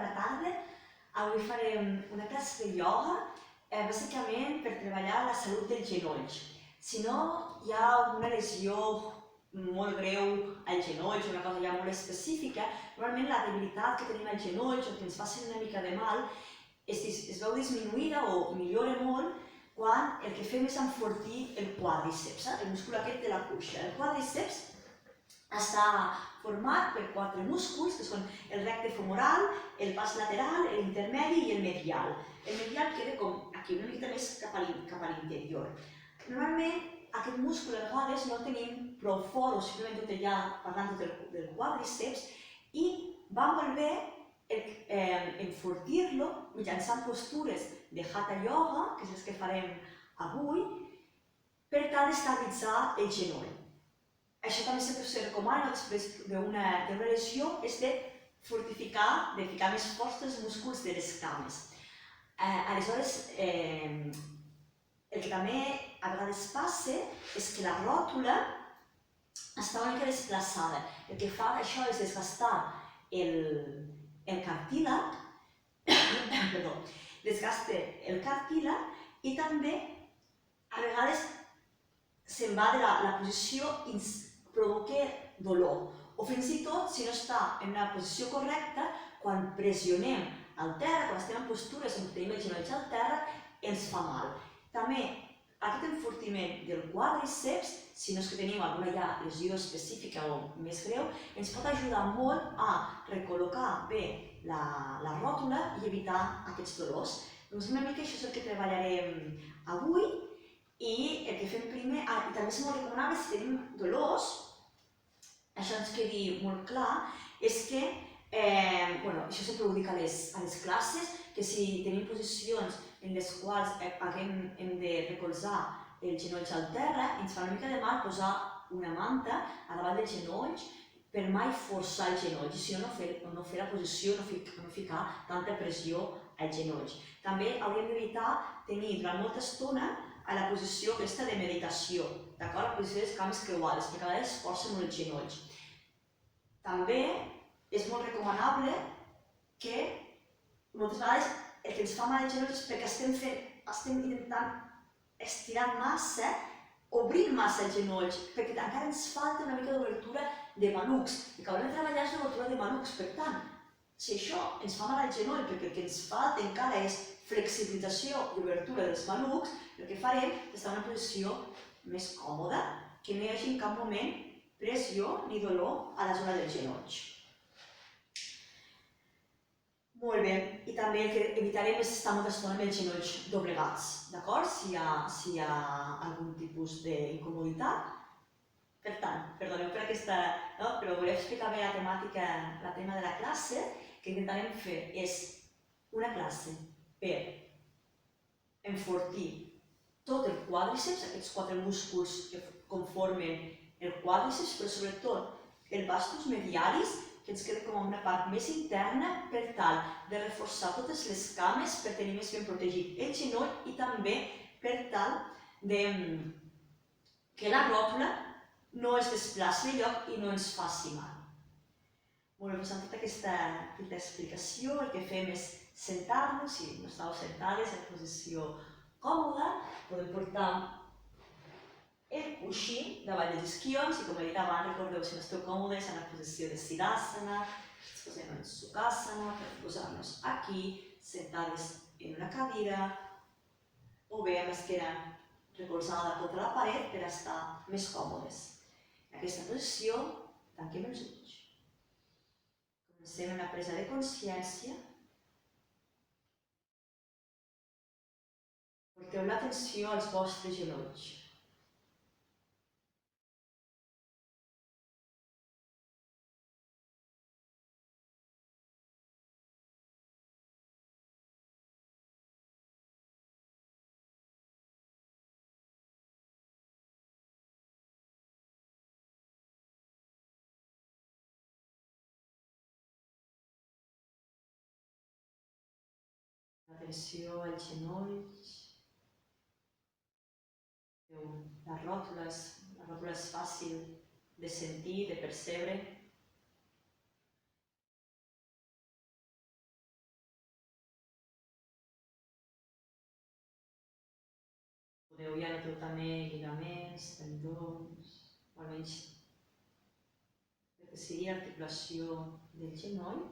bona tarda. Avui farem una classe de ioga, bàsicament per treballar la salut dels genolls. Si no hi ha una lesió molt greu als genolls, una cosa ja molt específica, normalment la debilitat que tenim als genolls o que ens facin una mica de mal es veu disminuïda o millora molt quan el que fem és enfortir el quàdriceps, el múscul aquest de la cuixa. El quàdriceps està format per 4 músculs, que són el recte femoral, el pas lateral, l'intermedi i el medial. El medial queda com aquí, una mica més cap a l'interior. Normalment, aquest múscul, a vegades, no el tenim prou fort o simplement tot allà parlant del quàdriceps i va molt bé enfortir-lo mitjançant postures de Hatha Yoga, que és les que farem avui, per tal d'estabilitzar el genoll. Això també sempre se recomana després d'una lesió, és de fortificar, de ficar més força els músculs de les cames. Aleshores, el que també a vegades passa és que la ròtula està una mica desplaçada. El que fa això és desgastar el cartílag, desgasta el cartílag i també a vegades se'n va de la posició i provoca dolor. O fins i tot, si no està en una posició correcta, quan pressionem al terra, quan estem en postures on tenim els genolls al terra, ens fa mal. També aquest enfortiment del quàdriceps, si no és que tenim alguna lesió específica o més greu, ens pot ajudar molt a recol·locar bé la ròtula i evitar aquests dolors. Doncs una mica això és el que treballarem avui. I el que fem primer, i també és molt recomanable si tenim dolors, això ens quedi molt clar, és que, això sempre ho dic a les classes, que si tenim posicions en les quals hem de recolzar els genolls al terra, ens fa una mica de mal posar una manta a davant dels genolls per mai forçar els genolls, i si no fer la posició, no ficar tanta pressió als genolls. També hauríem d'evitar tenir durant molta estona a la posició aquesta de meditació, d'acord? La posició de les cames creuades, perquè a vegades força molt els genolls. També és molt recomanable que moltes vegades el que ens fa mal als genolls és perquè estem intentant estirar massa, obrir massa els genolls, perquè encara ens falta una mica d'obertura de malucs. El que haurem de treballar és l'obertura de malucs, per tant, si això ens fa mal al genoll perquè el que ens falta encara és flexibilització i obertura dels malucs, el que farem és estar en una posició més còmoda, que no hi hagi en cap moment pressió ni dolor a la zona dels genolls. Molt bé, i també el que evitarem és estar molta estona amb els genolls doblegats, d'acord? Si hi ha algun tipus d'incomoditat. Per tant, perdoneu per aquesta, però voleu explicar bé la tema de la classe. El que intentarem fer és una classe per enfortir tot el quàdriceps, aquests 4 músculs que conformen el quàdriceps, però sobretot el vastus medialis, que ens queda com una part més interna per tal de reforçar totes les cames per tenir més ben protegit el genoll i també per tal que la ròtula no es desplaci de lloc i no ens faci mal. Molt bé, doncs amb tota aquesta explicació el que fem és sentar-nos, si no estàu sentades en posició còmoda, podem portar el coixí davant dels isquions i, com he dit abans, recordeu, si no esteu còmodes en la posició de Siddhasana, ens posem en Sukhasana per posar-nos aquí, sentades en una cadira o bé amb l'esquena recolzada contra la paret per estar més còmodes. En aquesta posició, tanquem els ulls. Comencem amb la presa de consciència. Porteu l'atenció als vostres genolls. Atenció als genolls. La ròtula és fàcil de sentir, de percebre. Meu, ja noteu també lligaments, tendons, o almenys el que seria l'articulació del genoll.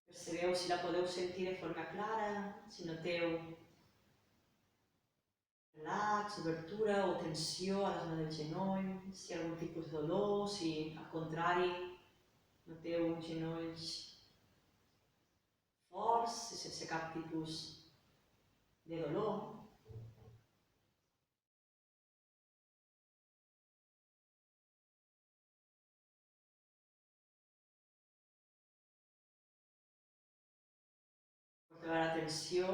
Percebeu si la podeu sentir de forma clara, si noteu relax, obertura o tensió a la zona del genoll, si hi ha algun tipus de dolor, si al contrari noteu uns genolls forts i sense cap tipus de dolor. Porteu l'atenció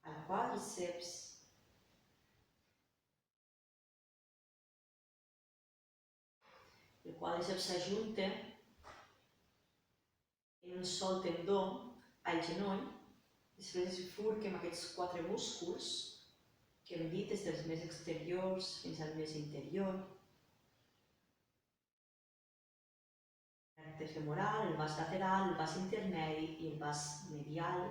al quàdriceps. El quàdriceps s'ajunta en un sol tendó al genoll, després es bifurca amb aquests 4 músculs que hem dit, des dels més exteriors fins al més interior. El recte femoral, el vas lateral, el vas intermedi i el vas medial.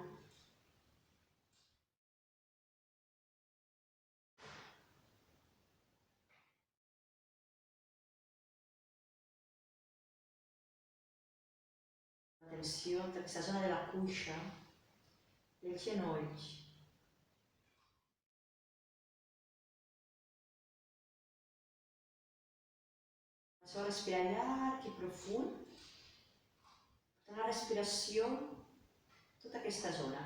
Atenció entre aquesta zona de la cuixa, dels genolls. Comenceu a respirar llarg i profund. Portant la respiració tota aquesta zona.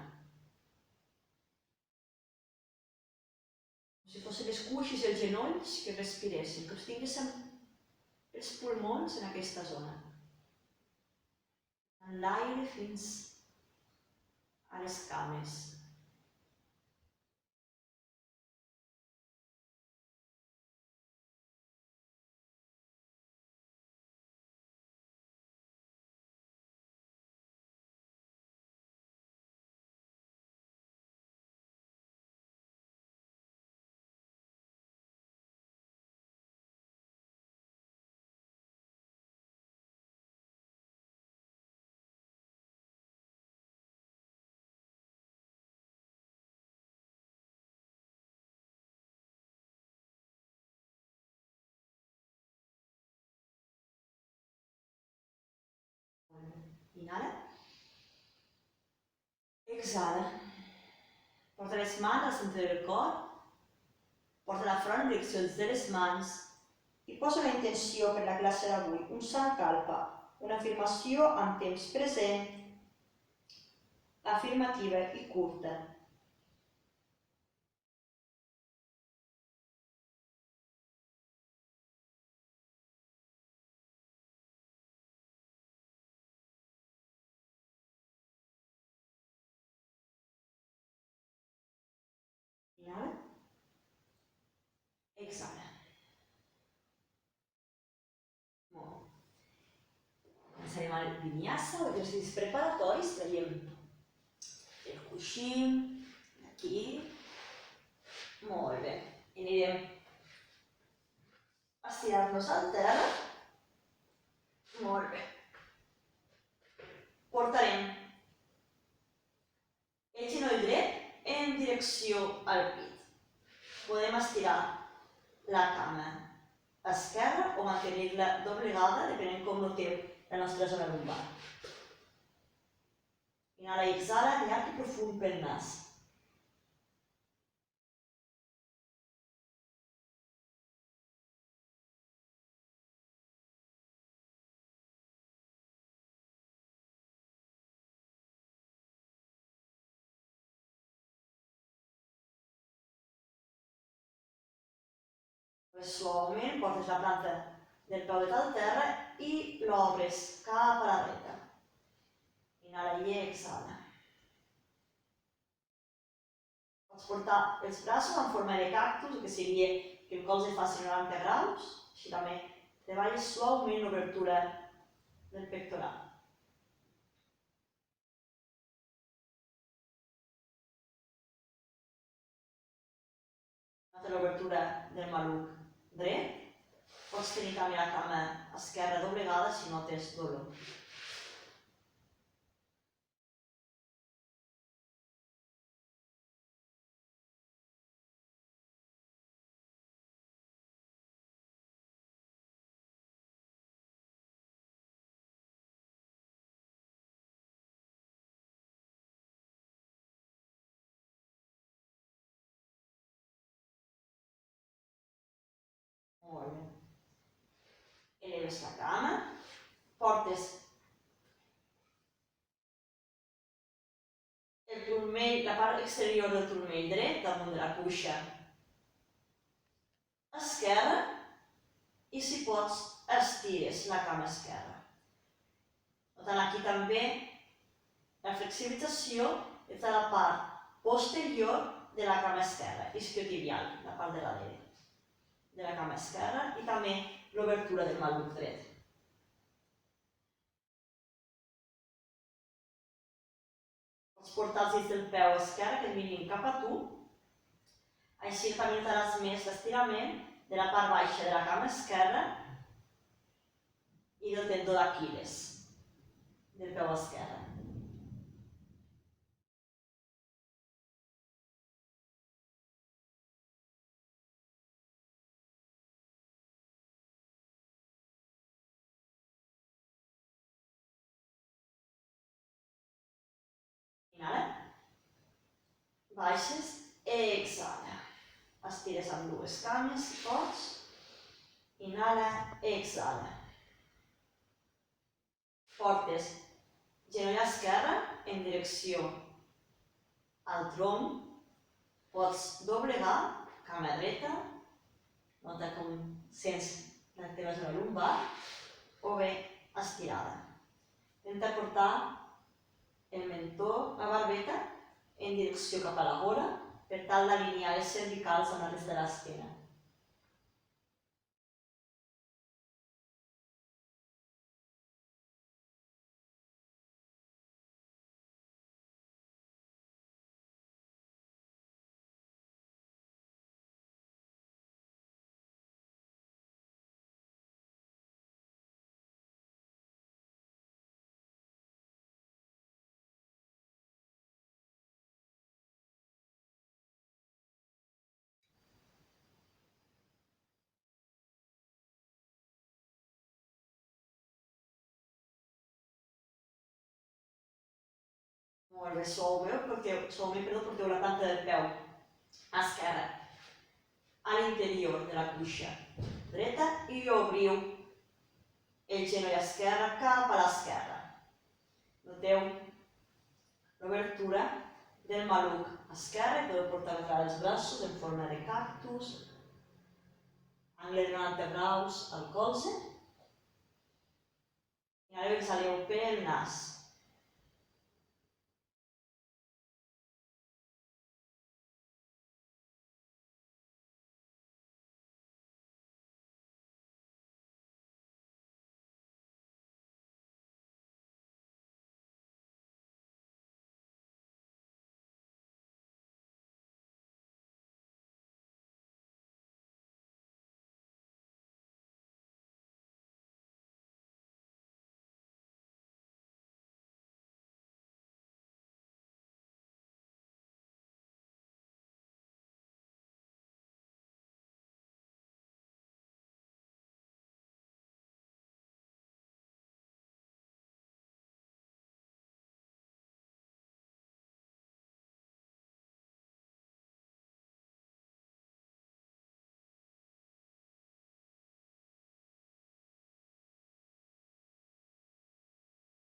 Com si fossin les cuixes i els genolls que respiressin, que us tinguéssim els pulmons en aquesta zona. En l'aire fins a les cames. Inhala. Exhala. Porta les mans al centre del cor. Porta la front en direcció de les mans i posa una intenció per la classe d'avui, un sankalpa, una afirmació en temps present, afirmativa i curta. Inhala. Exhala. Molt. Començarem el vinyasa o exercicis preparatoris. Traiem el coixí, aquí. Molt bé. I anirem a estirar-nos al terra. Molt bé. Portarem el genoll dret en direcció al pit. Podem estirar la cama esquerra o mantenir-la doblegada, depenent com noteu la nostra zona lumbar. Inhala i exhala, llarg i profund pel nas. Suaument portes la planta del peu dret al terra i l'obres cap a la dreta. Inhala i exhala. Pots portar els braços en forma de cactus, que seria que el colze faci 90 graus, així també treballes suaument l'obertura del pectoral. Nota l'obertura del maluc dret. Pots tenir també la cama esquerra doblegada si notes dolor. Molt bé. Eleves la cama, portes el turmell, la part exterior del turmell dret damunt de la cuixa esquerra i, si pots, estires la cama esquerra. Notant aquí també la flexibilització és a la part posterior de la cama esquerra, isquiotibial, la part de darrere de la cama esquerra, i també l'obertura del maluc dret. Pots portar els dits del peu esquerre que et mirin cap a tu, així també notaràs més l'estirament de la part baixa de la cama esquerra i del tendó d'Aquil·les del peu esquerre. Inhala, baixes, exhala. Estires amb dues cames, si pots. Inhala, exhala. Portes genoll esquerre en direcció al tronc. Pots doblegar, cama dreta, nota com sents la teva zona lumbar, o bé estirada. Intenta portar el mentó, la barbeta, en direcció cap a la gola, per tal d'alinear les cervicals amb la resta de l'esquena. Molt bé, suaument porteu la planta del peu esquerra a l'interior de la cuixa dreta i obriu el genoll esquerre cap a l'esquerra. Noteu l'obertura del maluc esquerre, podeu portar els braços en forma de cactus, angle de 90 graus al colze, i ara exhaleu pel nas.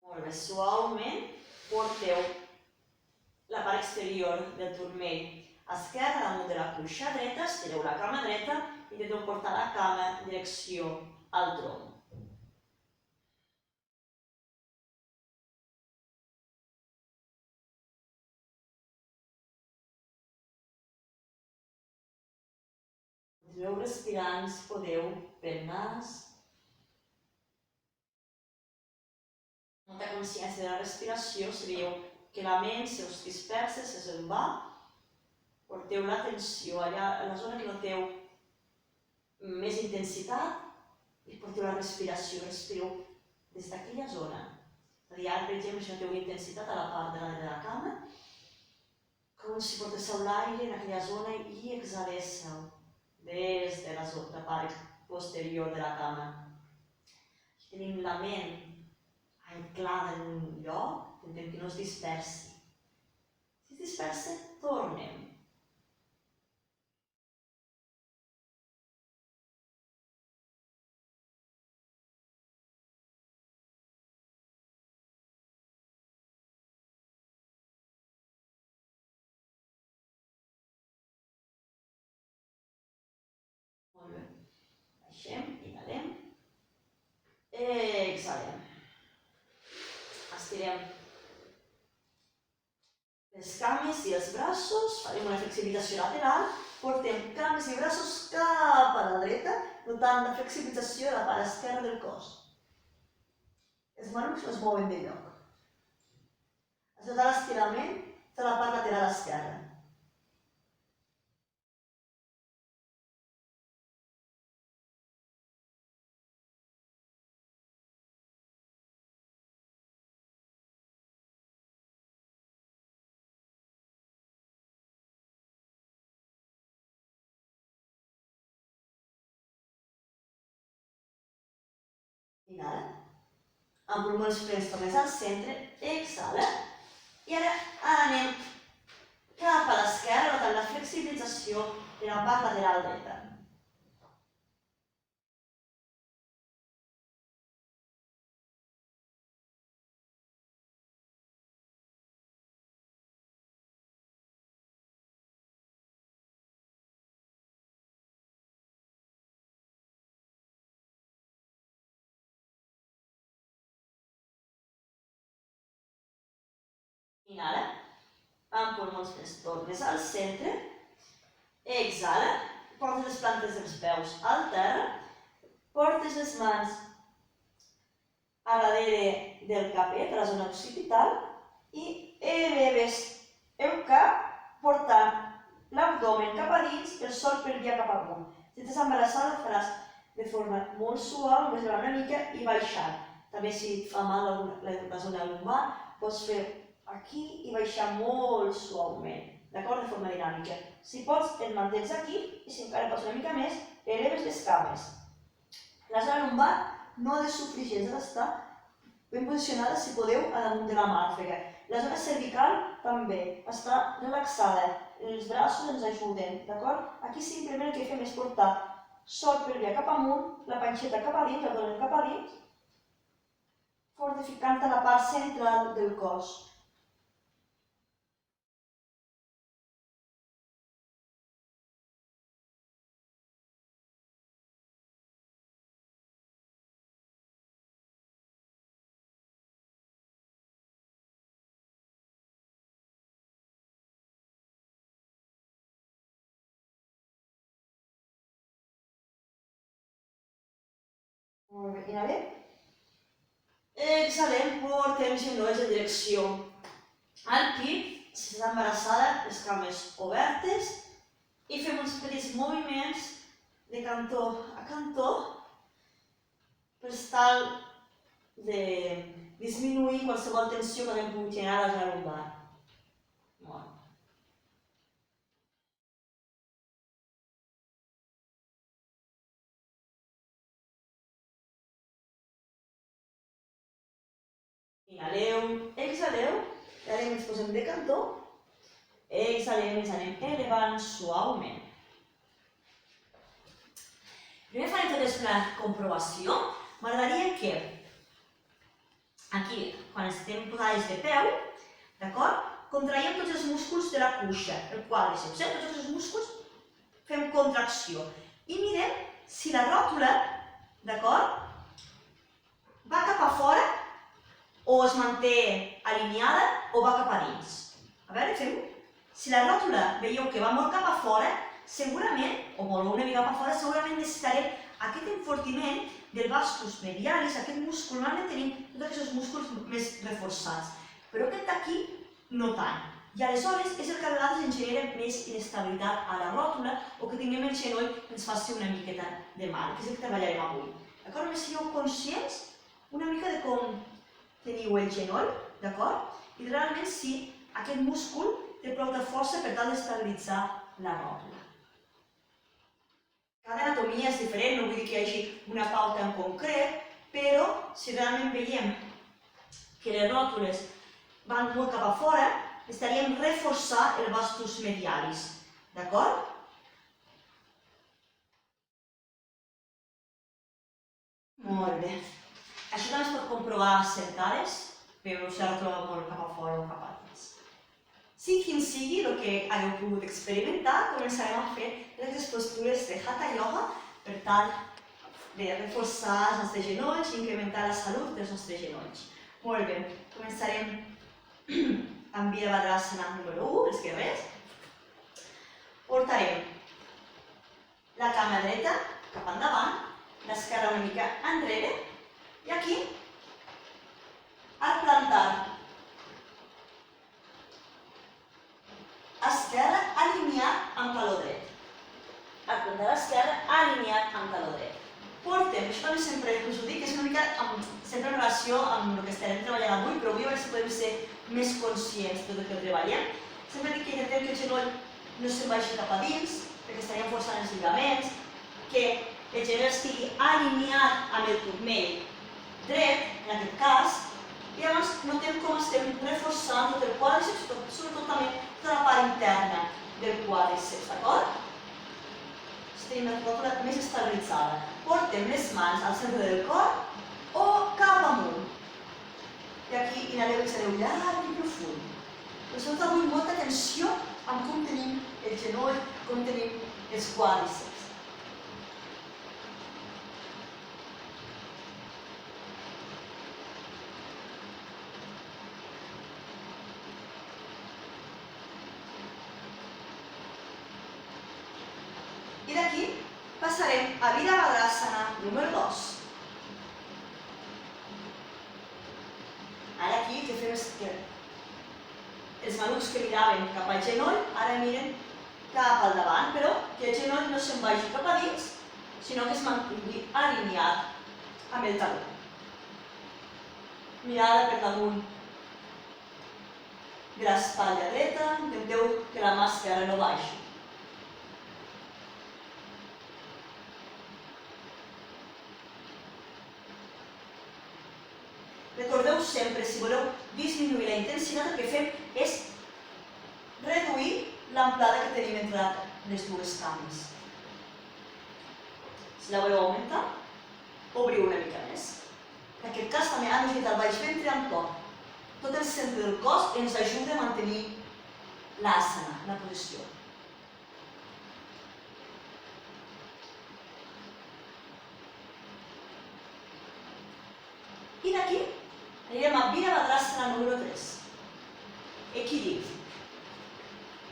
Molt bé, suaument porteu la part exterior del turmell esquerre damunt de la cuixa dreta, estireu la cama dreta i intenteu portar la cama en direcció al tronc. Continueu respirant, si podeu, pel nas. Molta consciència de la respiració, sabeu que la ment se us dispersa, se se'n va. Porteu l'atenció allà, a la zona que noteu més intensitat i porteu la respiració, respireu des d'aquella zona. És a dir, ara, per exemple, si noteu intensitat a la part de la cama, com si portéssiu l'aire en aquella zona i exhaléssiu des de la part posterior de la cama. Tenim la ment anclada en un lloc, intentem que no es dispersi. Si es dispersa, tornem. estirem les cames i els braços, farem una flexibilització lateral, portem cames i braços cap a la dreta, notant la flexibilització de la part esquerra del cos. Els manucs no es mouen de lloc. Es nota l'estirament de la part lateral esquerra. Inhala. Amb pulmons plens tornes al centre, exhala. I ara anem cap a l'esquerra, notant la flexibilització de la part lateral dreta. Inhala, amb pulmons plens tornes al centre, exhala, portes les plantes dels peus al terra, portes les mans a darrere del capet, a la zona occipital, i eleves el cap portant l'abdomen cap a dins, el sòl pelvià cap amunt. Si estàs embarassada faràs de forma molt suau, només llevar una mica i baixar. També si et fa mal la zona lumbar, pots fer aquí i baixar molt suaument, d'acord? De forma dinàmica. Si pots, et mantens aquí i si encara pots una mica més, eleves les cames. La zona lumbar no ha de sofrir gens, ha d'estar ben posicionada, si podeu, a damunt de la màrfega. La zona cervical també està relaxada, els braços ens ajuden, d'acord? Aquí simplement el que fem és portar sòl pelvià cap amunt, la panxeta cap a dins, l'abdomen cap a dins, fortificant la part central del cos. Molt bé, inhalem. Exhalem, portem genolls en direcció al pit. Si estàs embarassada, les cames obertes. I fem uns petits moviments de cantó a cantó per tal de disminuir qualsevol tensió que hem pogut generar a la zona lumbar. Molt bé. Inhaleu, exhaleu, i ara ens posem de cantó, exhalem, ens anem elevant suaument. Primer farem totes una comprovació. M'agradaria que aquí, quan estem posades de peu, d'acord, contraiem tots els músculs de la cuixa, el quàdriceps, tots els músculs, fem contracció i mirem si la ròtula, d'acord, va cap a fora o es manté alineada o va cap a dins. A veure, fem-ho. Si la ròtula veieu que va molt cap a fora, segurament, o molt una mica cap a fora, segurament necessitarem aquest enfortiment del vastus medialis, aquest múscul. Normalment tenim tots aquests músculs més reforçats, però aquest d'aquí no tant. I aleshores és el que a vegades ens genera més inestabilitat a la ròtula o que tinguem el genoll que ens faci una miqueta de mal, que és el que treballarem avui. D'acord? Només sigueu conscients una mica de com teniu el genoll, d'acord? I realment si aquest múscul té prou de força per tal d'estabilitzar la ròtula. Cada anatomia és diferent, no vull dir que hi hagi una pauta en concret, però si realment veiem que les ròtules van molt cap a fora, estaríem reforçar el vastus medialis, d'acord? Molt bé. Això també es pot comprovar sentades, però si la ròtula va molt cap a fora o cap a dins. Sigui quin sigui el que hagueu pogut experimentar, començarem a fer les postures de Hatha Yoga per tal de reforçar els nostres genolls i incrementar la salut dels nostres genolls. Molt bé. Començarem amb Virabhadrasana número 1, els guerrers. Portarem la cama dreta cap endavant, l'esquerra una mica enrere, i aquí, arc plantar. Esquerra alineat amb taló dret. Arc plantar esquerra alineat amb taló dret. Portem, això també sempre us ho dic, és una mica sempre en relació amb el que estarem treballant avui, però avui a veure si podem ser més conscients de tot el que treballem. Sempre dic que intentem que el genoll no se'n vagi cap a dins, perquè estaríem forçant els lligaments, que el genoll estigui alineat amb el turmell dret, en aquest cas, i llavors notem com estem reforçant tot el quàdriceps, sobretot també tota la part interna del quàdriceps, d'acord? Tenim la musculatura més estabilitzada. Portem les mans al centre del cor o cap amunt. I aquí inhaleu i exhaleu llarg i profund. Però sobretot avui molta atenció amb com tenim el genoll, com tenim els quàdriceps. I d'aquí passarem a Virabhadrasana número 2. Ara aquí el que fem és que els malucs que miraven cap al genoll ara miren cap al davant, però que el genoll no se'n vagi cap a dins, sinó que es mantingui alineat amb el taló. Mirada per damunt de l'espatlla dreta, intenteu que la mà esquerra no baixi. Recordeu sempre, si voleu disminuir la intensitat, el que fem és reduir l'amplada que tenim entre les dues cames. Si la voleu augmentar, obriu una mica més. En aquest cas també hem girat el baix ventre amb tot. Tot el centre del cos ens ajuda a mantenir l'asana, la posició. I d'aquí anirem a Virabhadrasana número 3. Equilibri.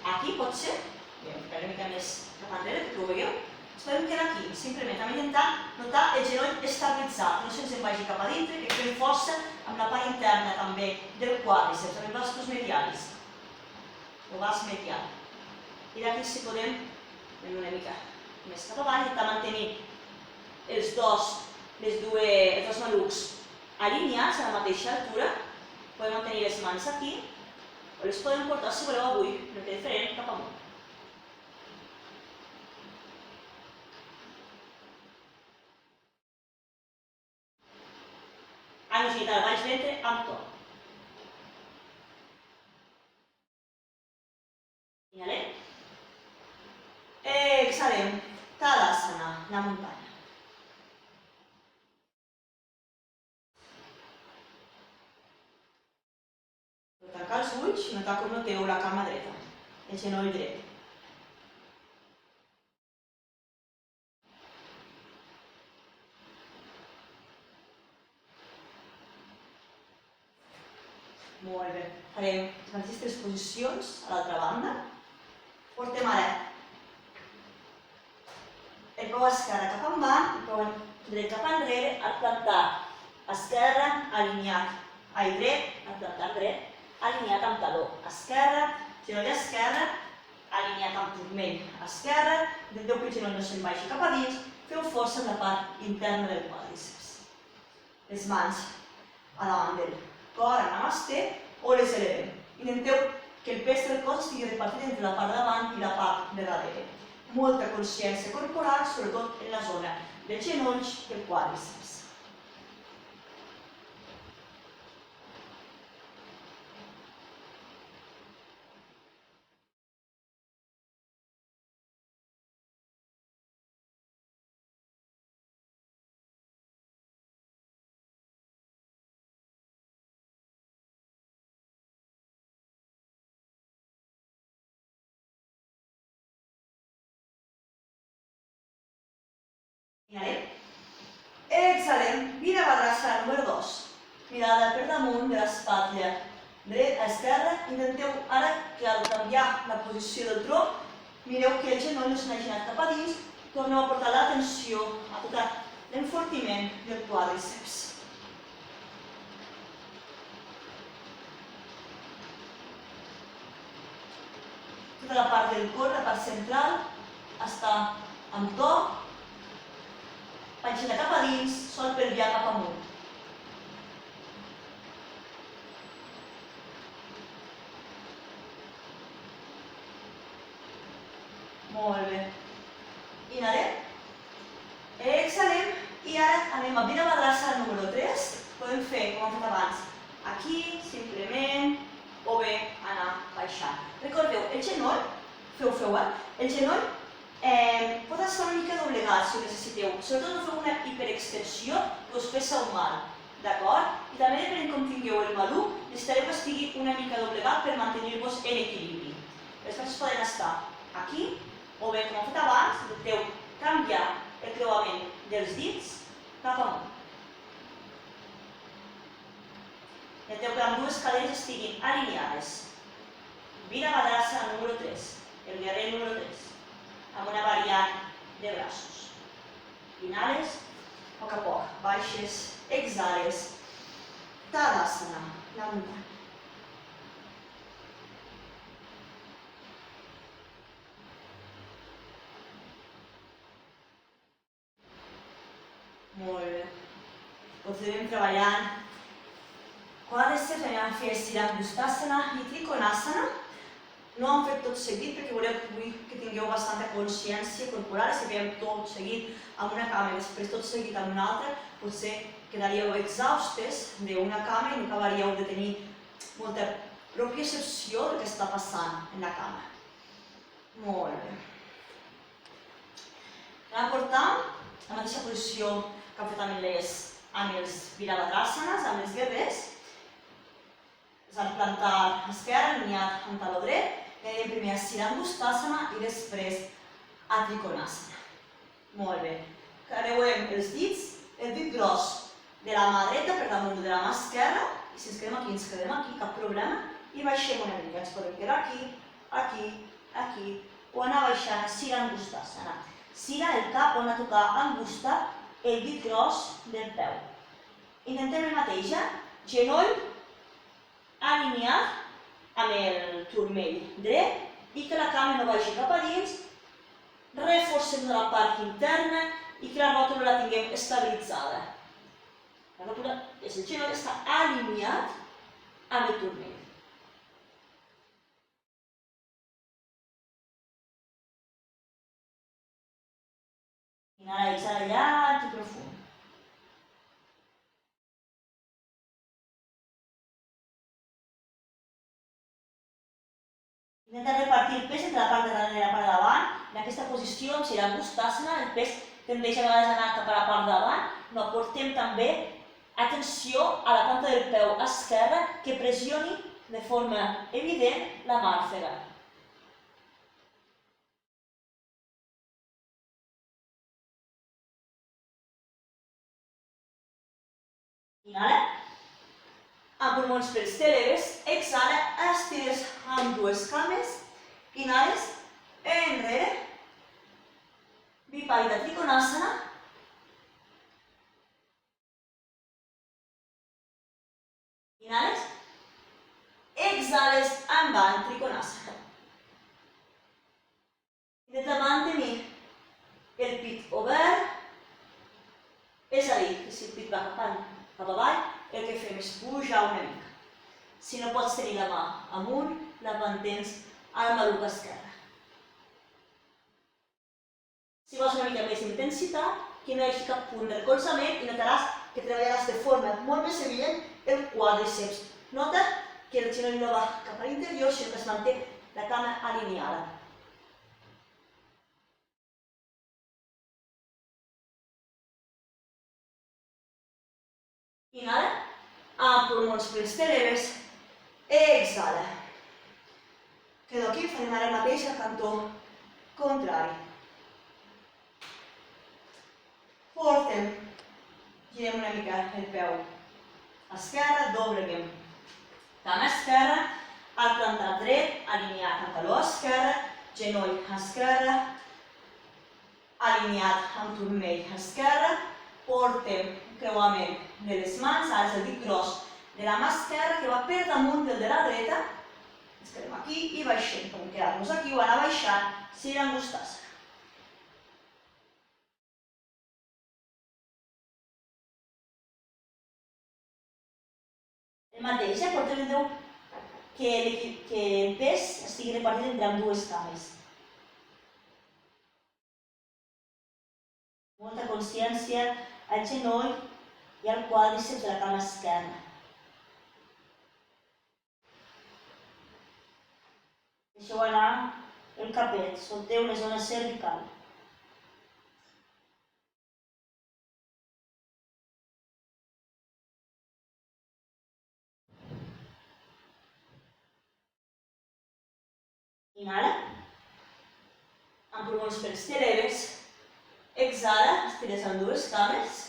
Aquí pot ser, ficaré una mica més cap enrere, que ho veieu, ens podem quedar aquí, simplement hem intentat notar el genoll estabilitzat, no se'ns en vagi cap a dintre, que fem força amb la part interna també del quàdriceps, amb els vastos medialis, o vas medial. I d'aquí si podem, anem una mica més cap avall, intentar mantenir els dos malucs alineats a la mateixa altura, podem mantenir les mans aquí, o les podem portar, si voleu avui, una mica diferent, cap amunt. Han girat el baix ventre amb tot. Inhalem. Exhalem. Tadasana, la muntanya. Tancar els ulls i notar com noteu la cama dreta, el genoll dret. Molt bé. Farem les mateixes 3 posicions a l'altra banda. Portem ara el peu esquerre cap endavant, el peu dret cap enrere, arc plantar esquerre, dret, arc plantar dret, alineat amb taló esquerre, genoll esquerre, alineat amb turmell esquerre, intenteu que el genoll no se'n vagi cap a dins, feu força en la part interna del quàdriceps. Les mans a davant del cor en Namasté o les elevem. Intenteu que el pes del cos estigui repartit entre la part de davant i la part de darrere. Molta consciència corporal, sobretot en la zona dels genolls i el quàdriceps. Inhalem. Exhalem. Virabhadrasana número 2. Mirada per damunt de l'espatlla. Dret a esquerra, intenteu ara que al canviar la posició del tronc, mireu que el genoll no se n'hagi anat cap a dins, torneu a portar l'atenció a tot l'enfortiment del quàdriceps. Tota la part del cor, la part central, està amb to, panxeta cap a dins, sol pelvià cap amunt. Molt bé. Inhalem, exhalem i ara anem a Virabhadrasana número 3. Podem fer com hem fet abans, aquí, simplement, o bé anar baixant. Recordeu, el genoll, el genoll pot estar una mica doblegat si ho necessiteu. Sobretot no feu una hiperextensió que us fes un mal, d'acord? I també depenent com tingueu el maluc, necessitareu que estigui una mica doblegat per mantenir-vos en equilibri. Els braços poden estar aquí, o bé, com hem fet abans, intenteu canviar el creuament dels dits cap amunt. Intenteu que ambdues cadenes estiguin alineades. Virabhadrasana número 3, el guerrer número 3, amb una variant de braços. Inhales, a poc a poc, baixes, exhales. Tadasana, la muntanya. Molt bé. Continuem treballant. Quàdriceps, anem a fer Siddhasana i Trikonasana. No ho hem fet tot seguit perquè vull que tingueu bastanta consciència corporal. Si fem tot seguit amb una cama i després tot seguit amb una altra, potser quedaríeu exhaustes d'una cama i no acabaríeu de tenir molta propiocepció del que està passant en la cama. Molt bé. Anem a portar la mateixa posició que hem fet amb els Virabhadrasanas, amb els guerrers. És el plantar esquerre, alineat amb taló dret. Anem primer a Siddhasana i després a Trikonasana. Molt bé. Creuem els dits, el dit gros de la mà dreta per damunt de la mà esquerra. I si ens quedem aquí, cap problema. I baixem una mica. Ens podem quedar aquí, aquí, aquí. O anar baixant a Siddhasana. Sira, el cap, on a tocar angusta el dit gros del peu. Intentem el mateix, genoll alineat amb el turmell dret i que la cama no vagi cap a dins, reforcem la part interna i que la ròtula la tinguem estabilitzada. La ròtula és el genoll que està alineat amb el turmell. Inhala i exhala llarg i profund. Intenta repartir el pes entre la part de darrere i la part de davant. En aquesta posició, amb Siddhasana, el pes tendeix a vegades a anar cap a la part de davant. No aportem també atenció a la planta del peu esquerra que pressioni de forma evident la màrfega. Inhala, amb pulmons pels tèlebres, exhala, estires amb dues cames, inhales, enrere, Viparita Trikonasana, inhales, exhales, endavant, Trikonasana. Intenta mantenir el pit obert, és a dir, que si el pit va cap avall, el que fem és pujar una mica. Si no pots tenir la mà amunt, la mantens al maluc esquerre. Si vols una mica més d'intensitat, que no hi hagi cap punt de recolzament i notaràs que treballaràs de forma molt més evident el quàdriceps. Nota que el genoll no va cap a l'interior, sinó que es manté la cama alineada. Inhala, amb pulmons pels tèlebres, exhala. Quedo aquí, farem ara el mateix al cantó contrari. Portem, girem una mica el peu esquerra, dobleguem. Cama esquerra, arc plantar dret, alineat amb taló esquerre, genoll esquerre, alineat amb turmell esquerre, portem creuament de les mans, ara és el dit gros de la mà esquerra que va per damunt del de la dreta, ens quedem aquí i baixem, com quedar-nos aquí o anar baixant, Sirangasana. El mateix, portem que el pes estigui repartit entre ambdues cames. Molta consciència al genoll i al quàdriceps de la cama esquerra. Deixeu anar el capet, solteu la zona cervical. Inhala, amb pulmons pels t'eleves, exhala, estires amb dues cames,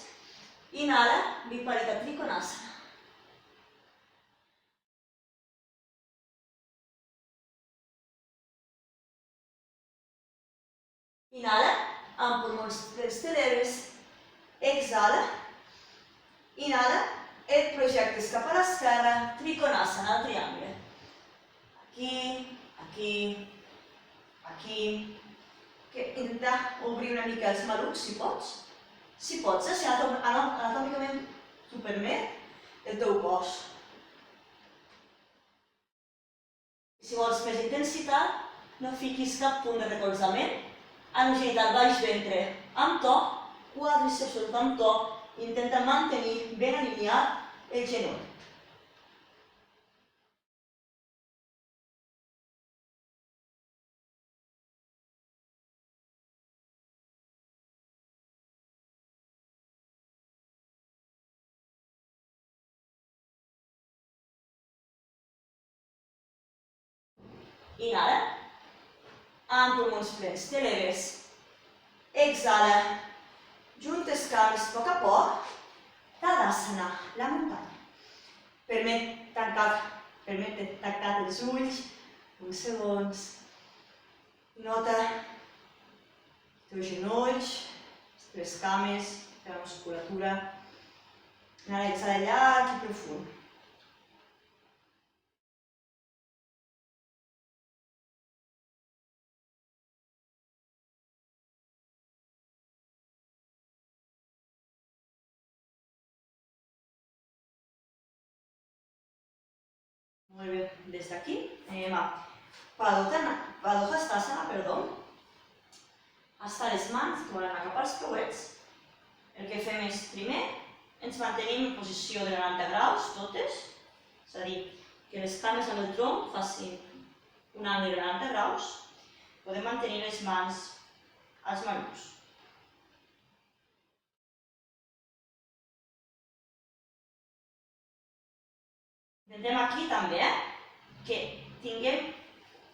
inhala, Viparita Trikonasana. Inhala, amb pulmons pels t'eleves, exhala, inhala, et projectes cap a l'esquerra, Trikonasana, el triangle. Aquí, aquí, aquí. Intenta obrir una mica els malucs, si pots. Si pots, si anatòmicament t'ho permet el teu cos. Si vols més intensitat, no fiquis cap punt de recolzament. Ano genital baix ventre amb to, quàdriceps sota amb to, intenta mantenir ben alineat el genoll. Inhala, amb pulmons plens, t'eleves, exhala, juntes cames a poc, Tadasana, la muntanya. Permet tancar els ulls, uns segons, nota els teus genolls, les teves cames, la musculatura, inhala, exhala llarg i profund. Molt bé, des d'aquí anem a Padottanasana, estar les mans, tornant cap als creuets. El que fem és, primer, ens mantenim en posició de 90 graus, totes, és a dir, que les cames amb el tronc facin un angle de 90 graus. Podem mantenir les mans als malucs. Intentem aquí també que tinguem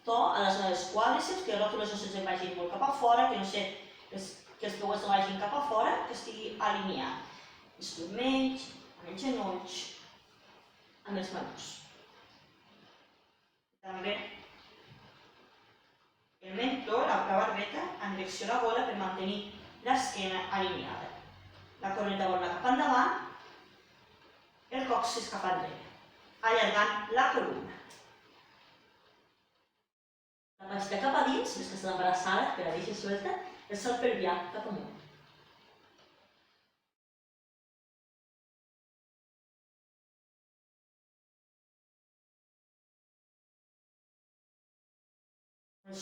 to a la zona dels quàdriceps, que els ròtules no se'ns vagin molt cap a fora, que els creuers no vagin cap a fora, que estigui alineat. Els turmells, amb els genolls, amb els malucs. També el mentó, la barbeta, en direcció a la gola per mantenir l'esquena alineada. La coroneta vol cap endavant, el còccix cap enrere, allargant la columna. La panceta cap a dins, més que està embarassada, que la deixi suelta, el salt pelvià cap amunt.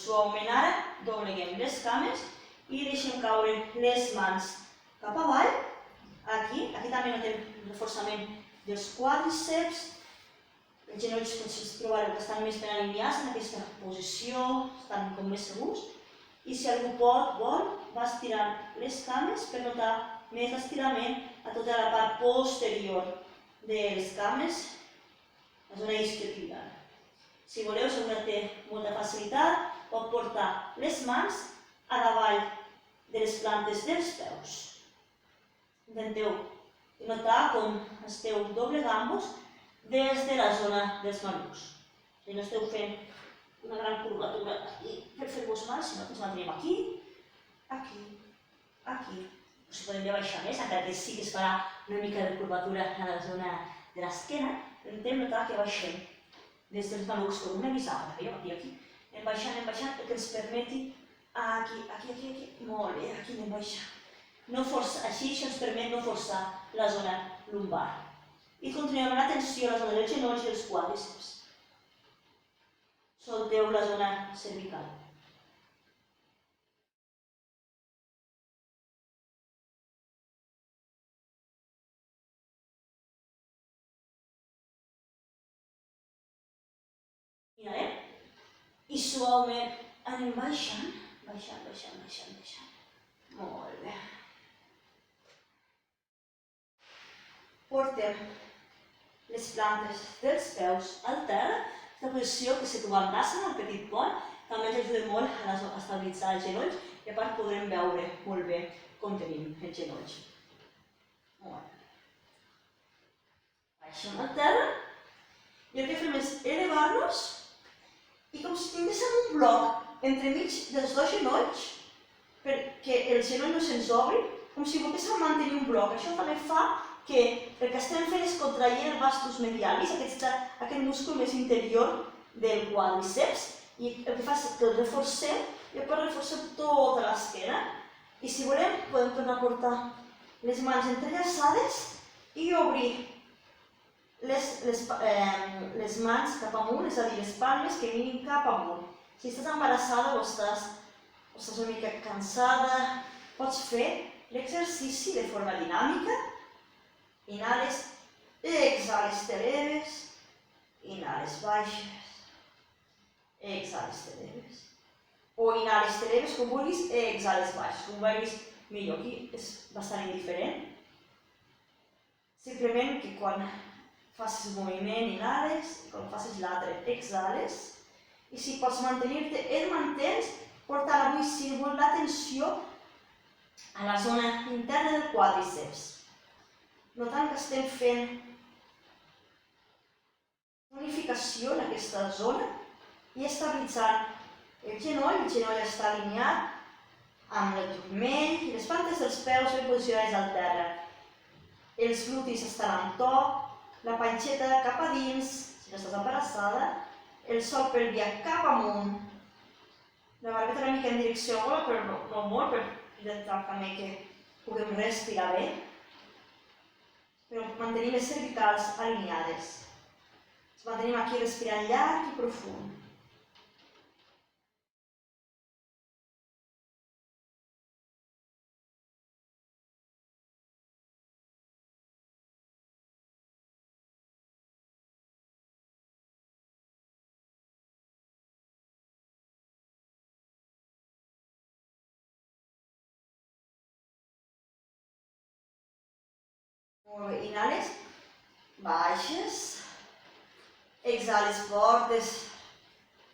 Suaument ara, dobleguem les cames i deixem caure les mans cap avall. Aquí també notem el reforçament dels quàdriceps. Els genolls potser es trobareu que estan més ben alineats en aquesta posició, estan com més segurs. I si algú vol, va estirant les cames per notar més estirament a tota la part posterior de les cames, la zona isquiotibial. Si voleu, si algú té molta facilitat, pot portar les mans a davall de les plantes dels peus. Intenteu i notar com esteu doblegant-vos des de la zona dels malucs. Si no esteu fent una gran curvatura aquí per fer-vos mal, sinó que ens mantenim aquí, aquí, aquí. Si podem ja baixar més, encara que sí que es farà una mica de curvatura a la zona de l'esquena, intentem notar que baixem des dels malucs com una bisagra, veieu? Aquí, anem baixant, el que ens permeti aquí, molt bé, aquí anem baixant. No forçar, així això ens permet no forçar la zona lumbar. I continuem amb atenció a la zona dels genolls i els quàdriceps. Solteu la zona cervical. Inhalem i suaument anem baixant. Molt bé. Portem les plantes dels peus al terra, aquesta posició que se Uttanasana, el petit pont, també ens ajuda molt a estabilitzar els genolls i a part podrem veure molt bé com tenim els genolls. Molt bé. Baixem al terra i el que fem és elevar-nos i com si tinguéssim un bloc entremig dels dos genolls perquè el genoll no se'ns obri, com si volguéssim mantenir un bloc. Això també fa que el que estem fent és contrair el vastus medialis, aquest múscul més interior del quàdriceps, i el que fa és que el reforcem i després reforcem tota l'esquena. I si volem, podem tornar a portar les mans entrellaçades i obrir les mans cap amunt, és a dir, les palmes que vinguin cap amunt. Si estàs embarassada o estàs una mica cansada, pots fer l'exercici de forma dinàmica. Inhales, exhales, t'eleves, inhales, baixes, exhales, t'eleves. O inhales, t'eleves, com vulguis, exhales, baixes. Com veus, millor, aquí és bastant indiferent. Simplement que quan facis moviment, inhales, i quan facis l'altre, exhales. I si pots mantenir-te, el mantens, portant avui, si vols, l'atenció a la zona interna del quàdriceps. Notant que estem fent tonificació en aquesta zona i estabilitzant el genoll està alineat amb el turmell i les plantes dels peus ben posicionades al terra. Els glutis estan en to, la panxeta cap a dins, si no estàs embarassada, el sol pelvià cap amunt, la barbeta una mica en direcció a gola, però no molt, per intentar també que puguem respirar bé. Però mantenim les cervicals alineades. Ens mantenim aquí respirant llarg i profund. Molt bé, inhales, baixes, exhales, portes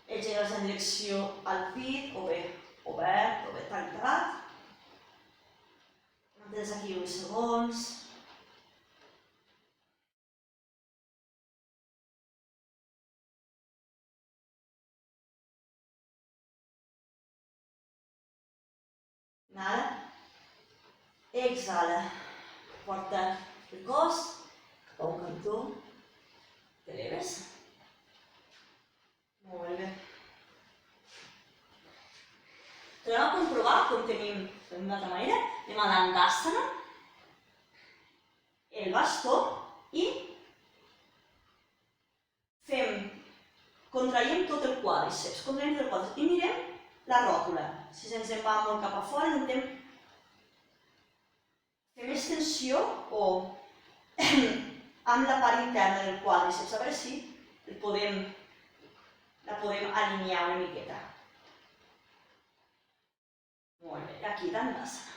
els genolls en direcció al pit, o bé obert, o bé tancat. Mantens aquí uns segons. Inhala, exhala, porta el cos cap a un cantó, t'eleves. Molt bé. Tornem a comprovar com tenim d'una altra manera. Anem a Dandasana, el bastó i contraiem tot el quàdriceps, i mirem la ròtula. Si se'ns en va molt cap a fora, intentem fer més tensió o amb la part interna del quàdriceps, a veure si la podem alinear una miqueta. Molt bé, aquí Dandasana.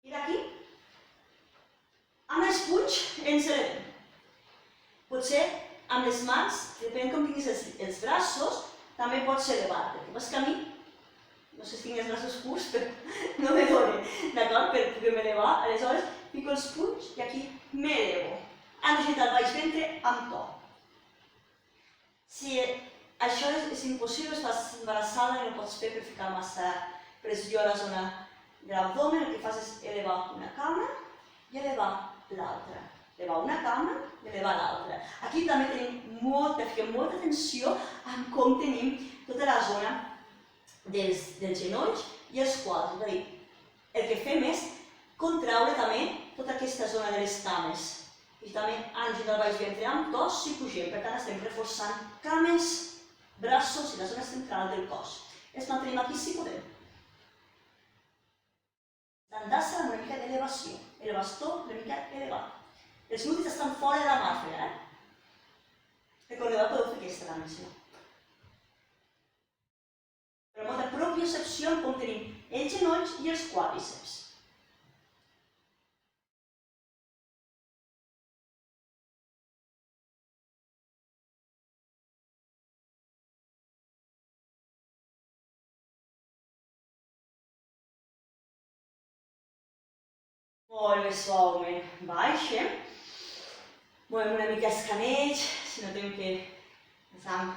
I d'aquí, amb els punys ens elevem. Potser amb les mans, depèn com tinguis els braços, també pots elevar-te. El que passa que a mi, no sé si tinc els braços curts, però no me dóna, d'acord? Per poder-me elevar. Aleshores, fico els punys i aquí m'elevo. Han girat el baix ventre amb to. Si això és impossible, estàs embarassada i no pots fer per ficar massa pressió a la zona de l'abdomen, el que fas és elevar una cama i elevar l'altra. Elevar una cama i elevar l'altra. Aquí també fiquem molta atenció en com tenim tota la zona dels genolls i els quadres. És a dir, el que fem és contraure també tota aquesta zona de les cames. I també ens del baix ventre amb tos si pugem. Per tant, estem reforçant cames, braços i la zona central del cos. Els mantenim aquí si podem. D'endassa amb una mica d'elevació. El bastó una mica elevat. Els glútets estan fora de la màfia, Recordeu que podeu fer aquesta també, si no. Però molta propiocepció en com tenim els genolls i els quàdriceps. Molt bé, suaument. Baixem. Movem una mica els canells, si noteu que ens hem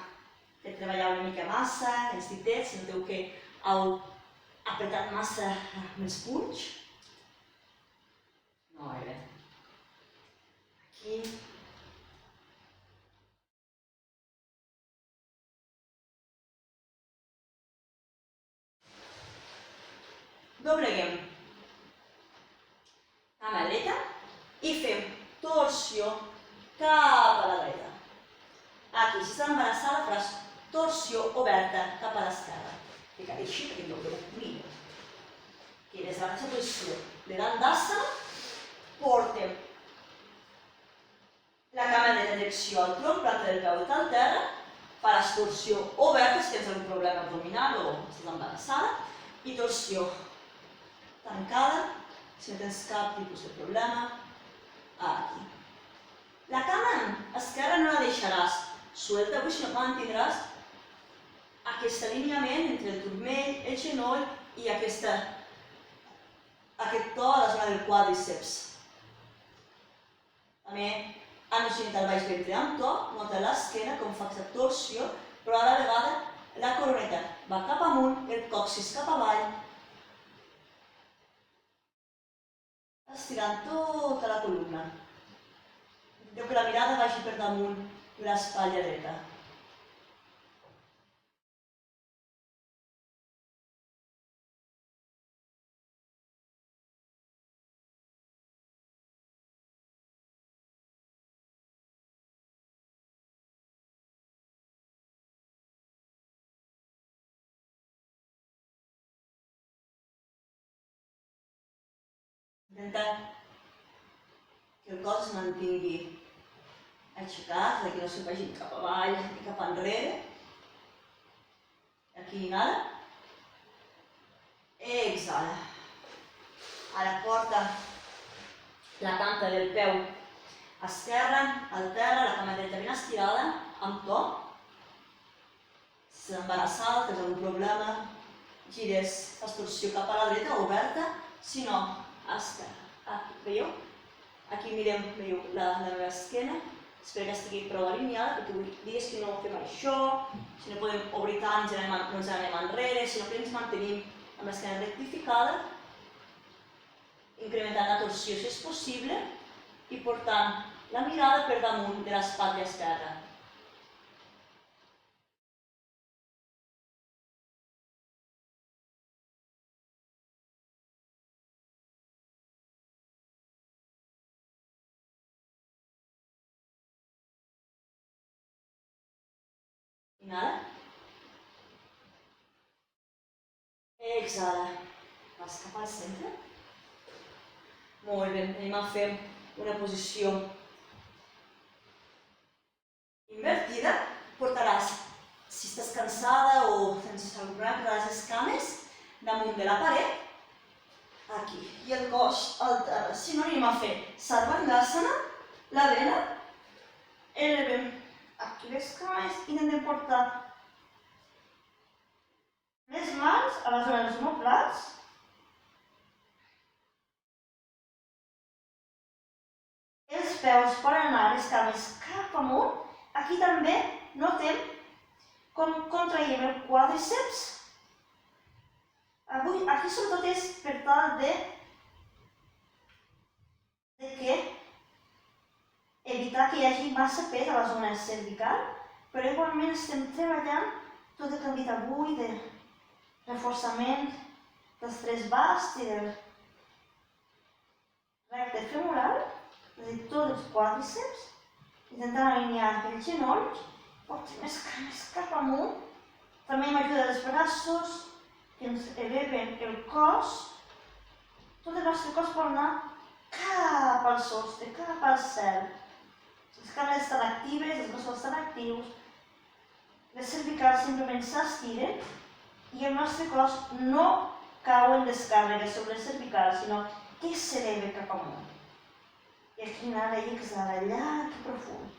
fet treballar una mica massa, els ditets, si noteu que heu apretat massa amb els punys. Molt bé. Aquí. Dobleguem. Cama dreta i fem torsió cap a la dreta. Aquí, si estàs embarassada, faràs torsió oberta cap a l'esquerra. Ficaré així perquè no ho veu millor. Aquí, des de la mateixa posició de l'endassa, portem la cama dreta en direcció al tronc, planta del peu al terra, faràs torsió oberta si tens algun problema abdominal o estàs embarassada, i torsió tancada, si no tens cap tipus de problema, aquí. La cama esquerra no la deixaràs suelta, sinó que mantindràs aquest alineament entre el turmell, el genoll i aquest to a la zona del quàdriceps. També han girat el baix ventre amb to, nota l'esquena com fa aquesta torsió, però a la vegada la coroneta va cap amunt, el còccix cap avall, estirant tota la columna. Intenteu que la mirada vagi per damunt l'espatlla dreta. Intentar que el cos es mantingui aixecat, que no se'n vagi cap avall ni cap enrere. Aquí inhala. Exhala. Ara porta la planta del peu esquerra al terra, la cama dreta ben estirada, amb to. Si estàs embarassada, tens algun problema, gires, fas torsió cap a la dreta, oberta, si no, esquerra. Aquí, veieu? Aquí mirem, veieu, la meva esquena. Espero que estigui prou alineada, perquè vull dir que no fem això, si no podem obrir tant, no ens anem enrere, sinó que ens mantenim amb l'esquena rectificada, incrementant la torsió si és possible i portant la mirada per damunt de l'espatlla esquerra. Inhala. Exhala. Vas cap al centre. Molt bé, anem a fer una posició invertida. Portaràs, si estàs cansada o tens algun problema, portaràs les cames damunt de la paret, aquí. I el cos altera. Si no, anem a fer Sarvangasana, la vela, elevem aquí les cames, intentem portar les mans a la zona dels omoplats. Els peus poden anar les cames cap amunt. Aquí també notem com contraiem el quàdriceps. Aquí sobretot és per tal de evitar que hi hagi massa pes a la zona cervical, però igualment estem treballant tot el que hem dit avui de reforçament dels tres basts i del recte femoral, és a dir, tots els quàdriceps, intentant alinear els genolls, portem les cames cap amunt, també amb ajuda dels braços, que ens eleven el cos, tot el nostre cos pot anar cap al sostre, cap al cel. Les cames estan actives, els braços estan actius, les cervicals simplement s'estiren i el nostre cos no cau en descàrrega sobre les cervicals, sinó que s'eleva cap amunt. I aquí inhala i exhala, llarg i profund.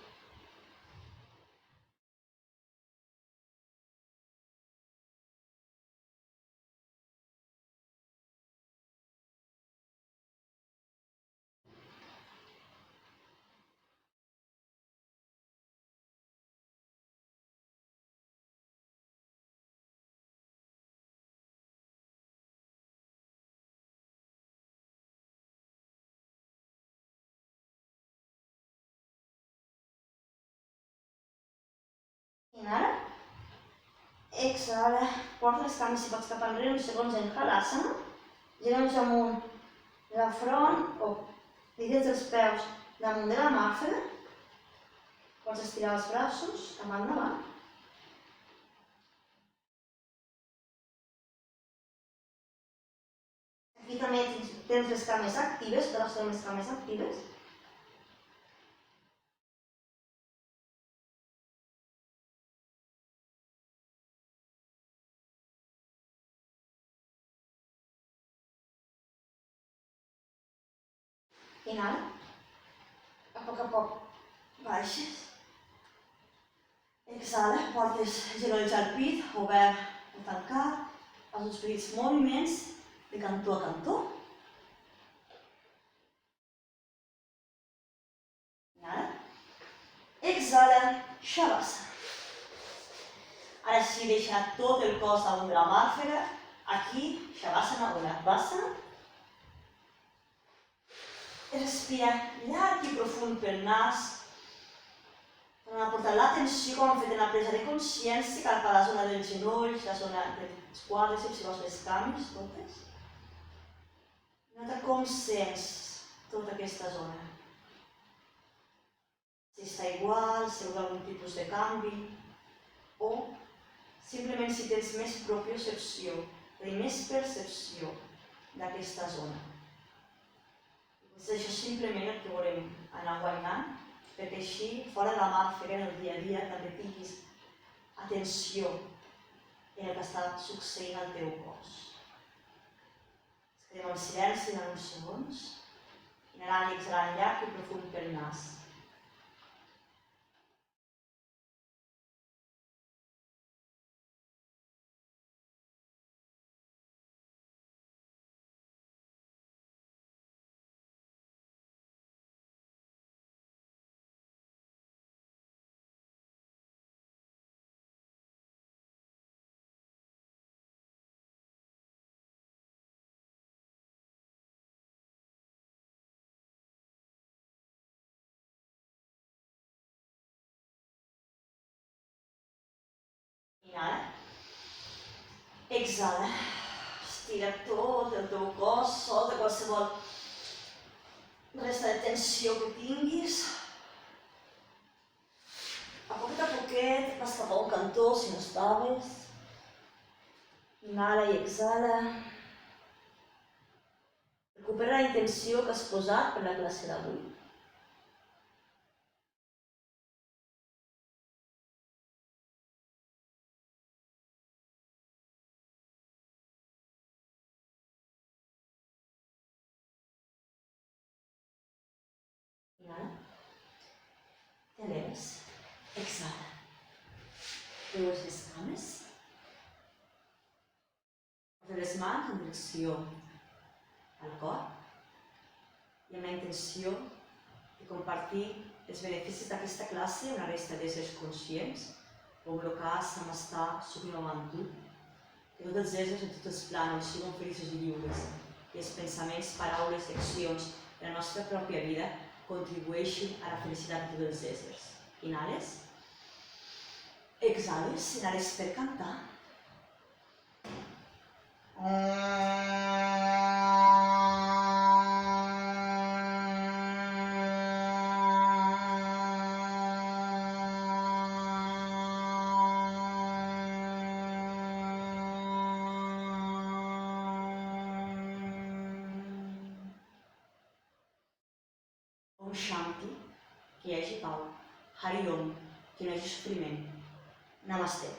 Inhala, exhala, porta les cames si pots cap enrere uns segons en Halasana, genolls amunt de la front o dins dels peus damunt de la màfera, pots estirar els braços cap endavant. Aquí també tens les cames actives, per les teves cames actives. Inhala, a poc baixes. Exhala, portes genolls al pit, obert o tancat, fas uns petits moviments de cantó a cantó. Inhala, exhala, Shavasana. Ara sí, deixa tot el cos damunt de la màfera, aquí, Shavasana o Navasana. Respira llarg i profund pel nas, torna a portar l'atenció com hem fet en la presa de consciència cap a la zona dels genolls, la zona dels quàdriceps i les cames, totes. Nota com sents tota aquesta zona. Si està igual, si hi ha algun tipus de canvi, o simplement si tens més propiocepció, és a dir, més percepció d'aquesta zona. Això simplement el que volem anar guanyant, perquè així, fora de la màfera, en el dia a dia, també tinguis atenció en el que està succeint al teu cos. Ens quedem en silenci durant uns segons, inhalant i exhalant llarg i profund pel nas. Inhala. Exhala. Estira tot el teu cos, solta qualsevol resta de tensió que tinguis. A poquet, vas cap a un cantó si no estaves. Inhala i exhala. Recupera la intenció que has posat per la classe d'avui. Eleves. Exhala. Creues les cames. Posa les mans en direcció al cor i amb la intenció de compartir els beneficis d'aquesta classe amb la resta d'éssers conscients, com el cas amb estar sublimant tu, que tots els éssers en tots els plànols siguin feliços i lliures i els pensaments, paraules i accions de la nostra pròpia vida contribueixin a la felicitat de tots els éssers. Inhales. Exhales, inhales per cantar. Om Shanti, que hi hagi pau. Hari Om, que no hi hagi sofriment. Namaste.